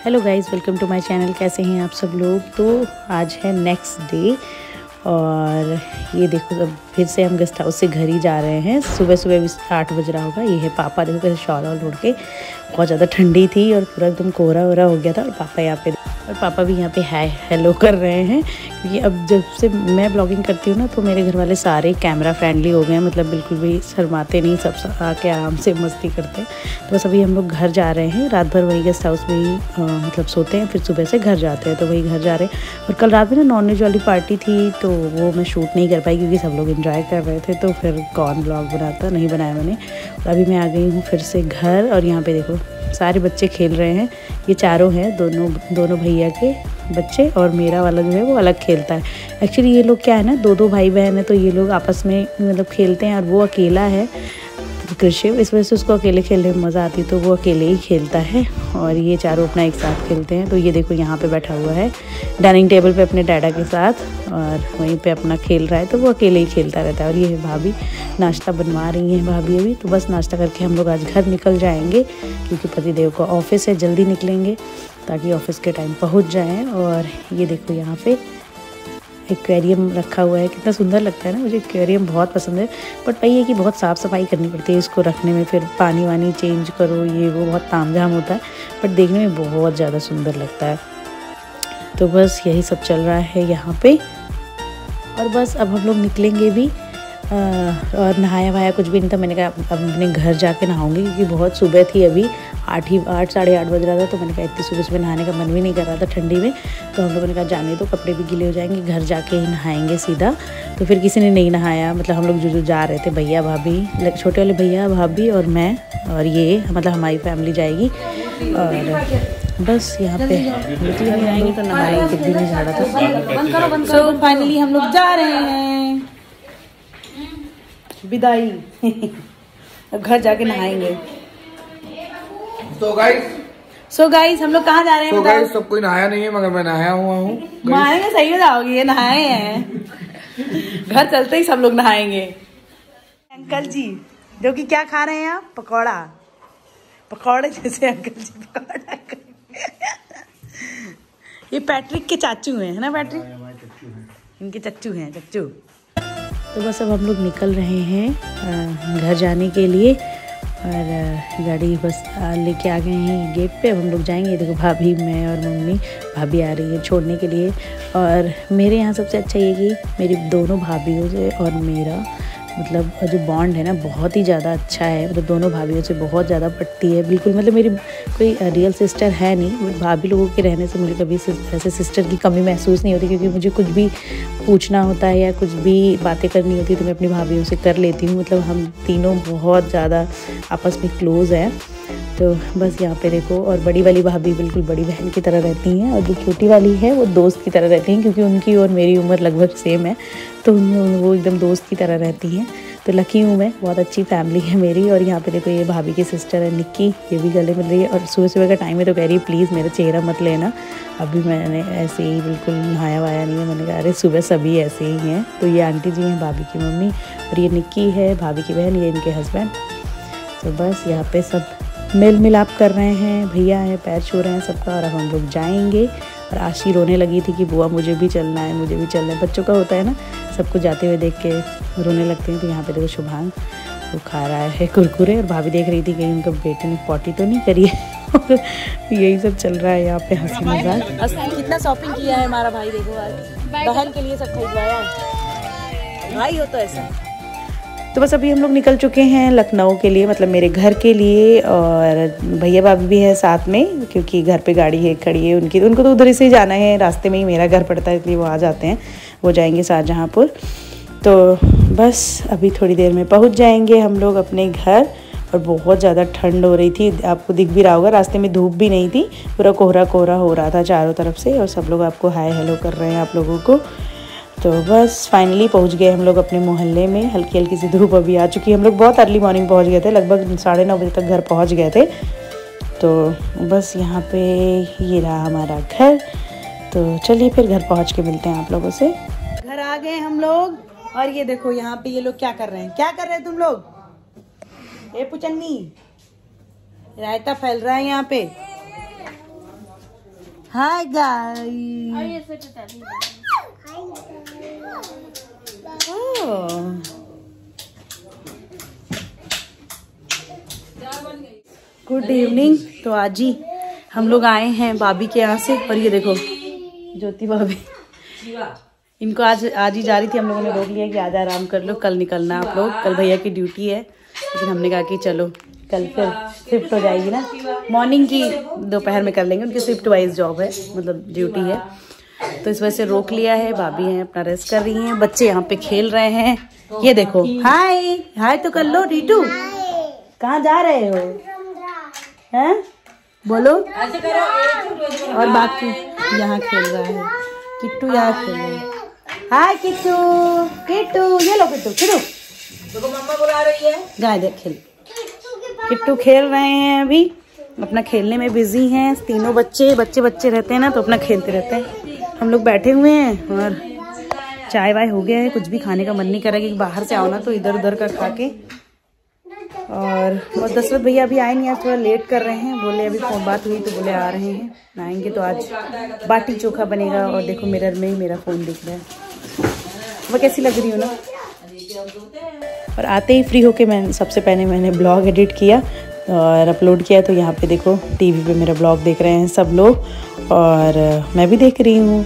Hello guys, welcome to my channel. कैसे हैं आप सब लोग। तो आज है नेक्स्ट डे और ये देखो अब फिर से हम गेस्ट हाउस से घर ही जा रहे हैं। सुबह सुबह भी 8 बज रहा होगा। ये है पापा, देखो कैसे शॉल ओढ़ के। बहुत ज़्यादा ठंडी थी और पूरा एकदम कोहरा वोहरा हो गया था और पापा यहाँ पे और पापा भी यहाँ पे हाय हेलो कर रहे हैं क्योंकि अब जब से मैं ब्लॉगिंग करती हूँ ना तो मेरे घर वाले सारे कैमरा फ्रेंडली हो गए हैं। मतलब बिल्कुल भी शर्माते नहीं, सब आके आराम से मस्ती करते हैं। तो बस अभी हम लोग घर जा रहे हैं। रात भर वही गेस्ट हाउस में ही मतलब सोते हैं, फिर सुबह से घर जाते हैं। तो वही घर जा रहे हैं। और कल रात में ना नॉनवेज वाली पार्टी थी तो वो मैं शूट नहीं कर पाई क्योंकि सब लोग एंजॉय कर रहे थे। तो फिर कौन ब्लॉग बनाता, नहीं बनाया मैंने। और अभी मैं आ गई हूँ फिर से घर और यहाँ पे देखो सारे बच्चे खेल रहे हैं। ये चारों हैं, दोनों भैया के बच्चे और मेरा वाला जो है वो अलग खेलता है। एक्चुअली ये लोग क्या है ना, दो भाई बहन है तो ये लोग आपस में मतलब खेलते हैं और वो अकेला है कृषि, इस वजह से उसको अकेले खेलने में मज़ा आती है तो वो अकेले ही खेलता है और ये चारों अपना एक साथ खेलते हैं। तो ये देखो यहाँ पे बैठा हुआ है डाइनिंग टेबल पे अपने डैडा के साथ और वहीं पे अपना खेल रहा है। तो वो अकेले ही खेलता रहता है। और ये भाभी नाश्ता बनवा रही हैं भाभी अभी। तो बस नाश्ता करके हम लोग आज घर निकल जाएंगे क्योंकि पतिदेव का ऑफिस है, जल्दी निकलेंगे ताकि ऑफिस के टाइम पहुँच जाएँ। और ये देखो यहाँ पर एक्वेरियम रखा हुआ है, कितना सुंदर लगता है ना। मुझे एक्वेरियम बहुत पसंद है बट वही है कि बहुत साफ़ सफाई करनी पड़ती है इसको रखने में, फिर पानी वानी चेंज करो, ये वो बहुत तामझाम होता है बट देखने में बहुत ज़्यादा सुंदर लगता है। तो बस यही सब चल रहा है यहाँ पे। और बस अब हम लोग निकलेंगे भी और नहाया वहाया कुछ भी नहीं था। मैंने कहा अब अपने घर जाके नहाऊंगी क्योंकि बहुत सुबह थी, अभी 8 साढ़े 8 बज रहा था। तो मैंने कहा इतनी सुबह सुबह नहाने का मन भी नहीं कर रहा था ठंडी में। तो हम लोगों ने कहा जाने दो, कपड़े भी गीले हो जाएंगे, घर जाके ही नहाएंगे सीधा। तो फिर किसी ने नहीं नहाया, मतलब हम लोग जो जा रहे थे भैया भाभी, छोटे वाले भैया भाभी और मैं और ये मतलब हमारी फैमिली जाएगी। और बस यहाँ पे निकले भी आएंगे तो नहाएंगे, कुछ भी नहीं झाड़ा था। सो फाइनली हम लोग जा रहे हैं, विदाई। अब घर जाके नहाएंगे। सो गाइस हम लोग कहाँ जा रहे हैं? गाइस सब कोई नहाया नहीं है मगर मैं नहाया हुआ हूँ। नहाएंगे, सही हो जाओगे, ये नहाए हैं। घर चलते ही सब लोग नहाएंगे। अंकल जी जो कि क्या खा रहे हैं आप? पकौड़े जैसे अंकल जी पकौड़ा। ये पैट्रिक के चाचू हैं, है ना पैट्रिक? इनके चच्चू हैं, चच्चू। तो बस अब हम लोग निकल रहे हैं घर जाने के लिए और गाड़ी बस लेके आ गए हैं गेट पे। अब हम लोग जाएंगे। देखो भाभी, मैं और मम्मी, भाभी आ रही है छोड़ने के लिए। और मेरे यहाँ सबसे अच्छा ये कि मेरी दोनों भाभीयों से और मेरा मतलब जो बॉन्ड है ना बहुत ही ज़्यादा अच्छा है। मतलब दोनों भाभीयों से बहुत ज़्यादा पटती है बिल्कुल। मतलब मेरी कोई रियल सिस्टर है नहीं बट भाभी लोगों के रहने से मुझे कभी ऐसे सिस्टर की कमी महसूस नहीं होती क्योंकि मुझे कुछ भी पूछना होता है या कुछ भी बातें करनी होती है तो मैं अपनी भाभीयों से कर लेती हूँ। मतलब हम तीनों बहुत ज़्यादा आपस में क्लोज़ हैं। तो बस यहाँ पे देखो, और बड़ी वाली भाभी बिल्कुल बड़ी बहन की तरह रहती हैं और जो छोटी वाली है वो दोस्त की तरह रहती हैं क्योंकि उनकी और मेरी उम्र लगभग सेम है। तो वो एकदम दोस्त की तरह रहती हैं। तो लकी हूँ मैं, बहुत अच्छी फैमिली है मेरी। और यहाँ पे देखो ये भाभी की सिस्टर है निक्की, ये भी गले मिल रही है। और सुबह सुबह का टाइम है तो कह रही है प्लीज़ मेरा चेहरा मत लेना। अभी मैंने ऐसे ही बिल्कुल नहाया वाया नहीं है। मैंने कहा अरे सुबह सभी ऐसे ही हैं। तो ये आंटी जी हैं भाभी की मम्मी और ये निक्की है भाभी की बहन, ये इनके हस्बैंड। तो बस यहाँ पे सब मेल मिलाप कर रहे हैं, भैया हैं, पैर छू रहे हैं सबका। और अब हम लोग जाएंगे। और आशी रोने लगी थी कि बुआ मुझे भी चलना है, मुझे भी चलना है। बच्चों का होता है ना, सबको जाते हुए देख के रोने लगते हैं। तो यहाँ पे देखो शुभांग वो खा रहा है कुरकुरे और भाभी देख रही थी कि उनके बेटे ने पॉटी तो नहीं करी है। यही सब चल रहा है यहाँ पे, हंसी मजाक। कितना शॉपिंग किया है हमारा भाई, देखो आज बहन के लिए सब खरीदवाया। भाई हो तो ऐसा। तो बस अभी हम लोग निकल चुके हैं लखनऊ के लिए, मतलब मेरे घर के लिए। और भैया भाभी भी है साथ में क्योंकि घर पे गाड़ी है खड़ी है उनकी, उनको तो उधर से ही जाना है, रास्ते में ही मेरा घर पड़ता है इसलिए वो आ जाते हैं। वो जाएंगे शाहजहाँपुर। तो बस अभी थोड़ी देर में पहुंच जाएंगे हम लोग अपने घर। और बहुत ज़्यादा ठंड हो रही थी, आपको दिख भी रहा होगा, रास्ते में धूप भी नहीं थी, पूरा कोहरा कोहरा हो रहा था चारों तरफ से। और सब लोग आपको हाय हेलो कर रहे हैं आप लोगों को। तो बस फाइनली पहुंच गए हम लोग अपने मोहल्ले में। हल्की हल्की सी धूप अभी आ चुकी है। हम लोग बहुत अर्ली मॉर्निंग पहुंच गए थे, लगभग 9:30 बजे तक घर पहुंच गए थे। तो बस यहाँ पे ये रहा हमारा घर। तो चलिए फिर घर पहुंच के मिलते हैं आप लोगों से। घर आ गए हम लोग। और ये देखो यहाँ पे ये लोग क्या कर रहे हैं, क्या कर रहे हैं तुम लोग? ए पुचन्नी, रायता फैल रहा है यहाँ पे। Hi guys. Good evening. तो आज ही हम लोग आए हैं भाभी के यहाँ से, और ये देखो ज्योति भाभी, इनको आज ही जा रही थी, हम लोगों ने रोक लिया कि आज आराम कर लो, कल निकलना आप लोग, कल भैया की ड्यूटी है। लेकिन हमने कहा कि चलो कल फिर शिफ्ट हो जाएगी ना, मॉर्निंग की दोपहर में कर लेंगे, उनकी शिफ्ट वाइज जॉब है, मतलब ड्यूटी है, तो इस वजह से रोक लिया है। भाभी हैं अपना रेस्ट कर रही हैं, बच्चे यहाँ पे खेल रहे हैं। ये देखो, हाय हाय तो कर लो टीटू, कहाँ जा रहे हो हैं, बोलो। और बाकी यहाँ खेल रहा है किट्टू, यहाँ खेल रहा है। हाय किट्टू, किट्टू ये लो, किट्टू किट्टू तो मम्मा बुला रही है, गाय देख खेल। किट्टू खेल रहे हैं, अभी अपना खेलने में बिजी हैं तीनों बच्चे रहते हैं ना, तो अपना खेलते रहते हैं। हम लोग बैठे हुए हैं और चाय वाय हो गया है, कुछ भी खाने का मन नहीं कर रहा, क्योंकि बाहर से आओ ना तो इधर उधर का खा के। और दशरथ भैया अभी आए नहीं, आज थोड़ा लेट कर रहे हैं, बोले अभी फोन बात हुई तो बोले आ रहे हैं, आएंगे तो आज बाटी चोखा बनेगा। और देखो मिरर में ही मेरा फोन दिख रहा है, वो कैसी लग रही हो ना। और आते ही फ्री होके सबसे पहले मैंने ब्लॉग एडिट किया और अपलोड किया, तो यहाँ पे देखो टीवी पे मेरा ब्लॉग देख रहे हैं सब लोग, और मैं भी देख रही हूँ।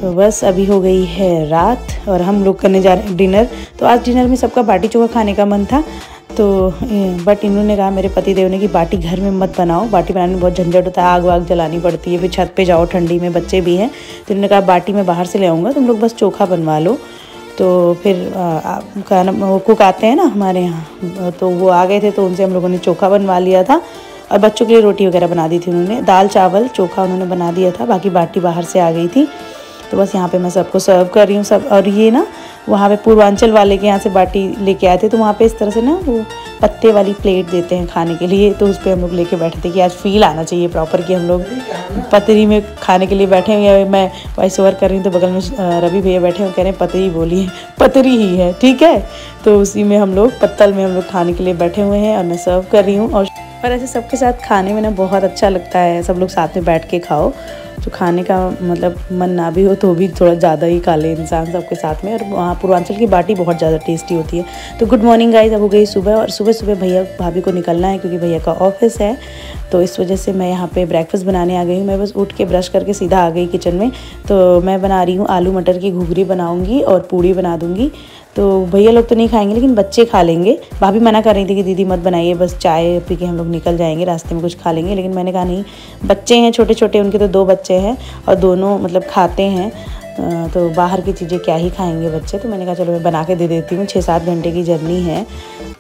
तो बस अभी हो गई है रात और हम लोग करने जा रहे हैं डिनर। तो आज डिनर में सबका बाटी चोखा खाने का मन था, तो बट इन्होंने कहा, मेरे पति देव ने, कि बाटी घर में मत बनाओ, बाटी बनाने में बहुत झंझट होता है, आग वाग जलानी पड़ती है, फिर छत पे जाओ ठंडी में, बच्चे भी हैं, तो इन्होंने कहा बाटी मैं बाहर से ले आऊँगा, तुम लोग बस चोखा बनवा लो। तो फिर वो कुक आते हैं ना हमारे यहाँ, तो वो आ गए थे, तो उनसे हम लोगों ने चोखा बनवा लिया था, और बच्चों के लिए रोटी वगैरह बना दी थी उन्होंने, दाल चावल चोखा उन्होंने बना दिया था, बाकी बाटी बाहर से आ गई थी। तो बस यहाँ पे मैं सबको सर्व कर रही हूँ सब। और ये ना वहाँ पे पूर्वांचल वाले के यहाँ से बाटी लेके आए थे, तो वहाँ पे इस तरह से ना वो पत्ते वाली प्लेट देते हैं खाने के लिए, तो उस पर हम लोग लेके बैठे थे कि आज फील आना चाहिए प्रॉपर कि हम लोग पतरी में खाने के लिए बैठे हुए हैं। मैं वॉइस ओवर कर रही हूँ तो बगल में रवि भैया बैठे हुए, कह रहे हैं पतरी बोलिए, पतरी ही है ठीक है। तो उसी में हम लोग पत्तल में हम लोग खाने के लिए बैठे हुए हैं, और मैं सर्व कर रही हूँ। और ऐसे सबके साथ खाने में ना बहुत अच्छा लगता है, सब लोग साथ में बैठ के खाओ, तो खाने का मतलब मन ना भी हो तो भी थोड़ा ज़्यादा ही खा ले इंसान सबके साथ में। और वहाँ पूर्वांचल की बाटी बहुत ज़्यादा टेस्टी होती है। तो गुड मॉर्निंग गाइस, अब हो गई सुबह, और सुबह सुबह भैया भाभी को निकलना है क्योंकि भैया का ऑफिस है, तो इस वजह से मैं यहाँ पे ब्रेकफास्ट बनाने आ गई हूँ। मैं बस उठ के ब्रश करके सीधा आ गई किचन में। तो मैं बना रही हूँ आलू मटर की घुघरी बनाऊँगी और पूड़ी बना दूँगी। तो भैया लोग तो नहीं खाएंगे लेकिन बच्चे खा लेंगे। भाभी मना कर रही थी कि दीदी मत बनाइए, बस चाय पी के हम लोग निकल जाएंगे, रास्ते में कुछ खा लेंगे। लेकिन मैंने कहा नहीं, बच्चे हैं छोटे छोटे, उनके तो 2 बच्चे हैं और दोनों मतलब खाते हैं, तो बाहर की चीज़ें क्या ही खाएंगे बच्चे। तो मैंने कहा चलो मैं बना के दे देती हूँ, 6-7 घंटे की जर्नी है।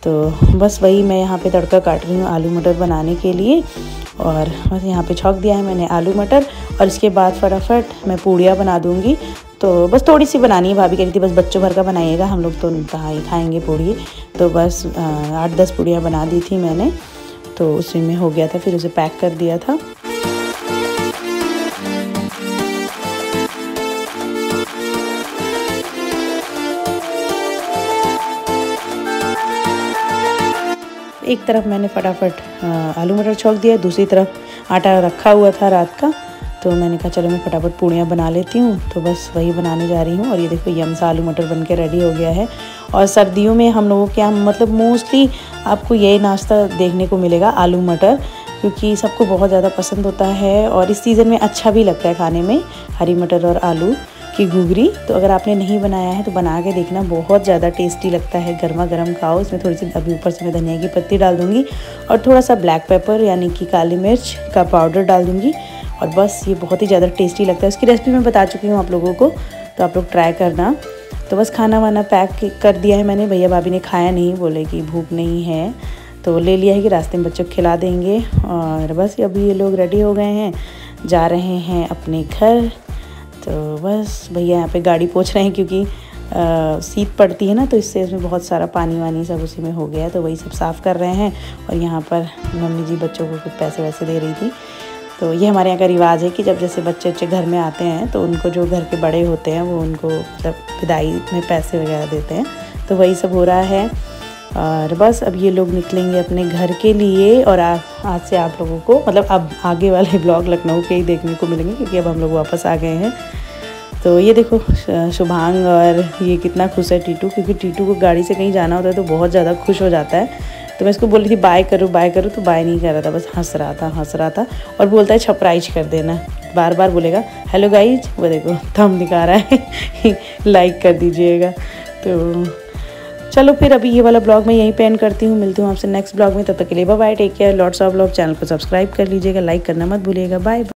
तो बस वही मैं यहाँ पे तड़का काट रही हूँ आलू मटर बनाने के लिए। और बस यहाँ पे छौंक दिया है मैंने आलू मटर, और इसके बाद फटाफट मैं पूड़ियाँ बना दूँगी। तो बस थोड़ी सी बनानी है, भाभी कह रही थी बस बच्चों भर का बनाइएगा, हम लोग तो कहाँ ही खाएंगे पूड़ी। तो बस 8-10 पूड़ियाँ बना दी थी मैंने, तो उसी में हो गया था, फिर उसे पैक कर दिया था। एक तरफ मैंने फटाफट आलू मटर छौंक दिया, दूसरी तरफ आटा रखा हुआ था रात का, तो मैंने कहा चलो मैं फटाफट पूड़ियाँ बना लेती हूँ। तो बस वही बनाने जा रही हूँ। और ये देखो यम सा आलू मटर बन के रेडी हो गया है। और सर्दियों में हम लोगों के यहाँ मतलब मोस्टली आपको यही नाश्ता देखने को मिलेगा, आलू मटर, क्योंकि सबको बहुत ज़्यादा पसंद होता है और इस सीज़न में अच्छा भी लगता है खाने में, हरी मटर और आलू की घुघरी। तो अगर आपने नहीं बनाया है तो बना के देखना, बहुत ज़्यादा टेस्टी लगता है, गर्मा गर्म खाओ। इसमें थोड़ी सी अभी ऊपर से मैं धनिया की पत्ती डाल दूँगी और थोड़ा सा ब्लैक पेपर यानी कि काली मिर्च का पाउडर डाल दूँगी, और बस ये बहुत ही ज़्यादा टेस्टी लगता है। इसकी रेसिपी मैं बता चुकी हूँ आप लोगों को, तो आप लोग ट्राई करना। तो बस खाना वाना पैक कर दिया है मैंने, भैया भाभी ने खाया नहीं, बोले कि भूख नहीं है, तो ले लिया है कि रास्ते में बच्चों को खिला देंगे। और बस अभी ये लोग रेडी हो गए हैं, जा रहे हैं अपने घर। तो बस भैया यहाँ पे गाड़ी पोंछ रहे हैं, क्योंकि शीत पड़ती है ना, तो इससे इसमें बहुत सारा पानी वानी सब उसी में हो गया है, तो वही सब साफ़ कर रहे हैं। और यहाँ पर मम्मी जी बच्चों को कुछ पैसे वैसे दे रही थी। तो ये हमारे यहाँ का रिवाज है कि जब जैसे बच्चे घर में आते हैं तो उनको जो घर के बड़े होते हैं वो उनको मतलब विदाई में पैसे वगैरह देते हैं, तो वही सब हो रहा है। और बस अब ये लोग निकलेंगे अपने घर के लिए। और आज से आप लोगों को मतलब अब आगे वाले ब्लॉग लखनऊ के ही देखने को मिलेंगे, क्योंकि अब हम लोग वापस आ गए हैं। तो ये देखो शुभांग और ये कितना खुश है टीटू, क्योंकि टीटू को गाड़ी से कहीं जाना होता है तो बहुत ज़्यादा खुश हो जाता है। तो मैं इसको बोल रही थी बाय करो तो बाय नहीं कर रहा था, बस हंस रहा था और बोलता है सरप्राइज कर देना, बार बार बोलेगा हेलो गाइज। वो देखो थंब दिखा रहा है लाइक कर दीजिएगा। तो चलो फिर अभी ये वाला ब्लॉग मैं यहीं पे एंड करती हूँ, मिलती हूँ आपसे नेक्स्ट ब्लॉग में। तब तक के लिए bye bye, take care, lots of love. Channel को सब्सक्राइब कर लीजिएगा, लाइक करना मत भूलिएगा। बाय।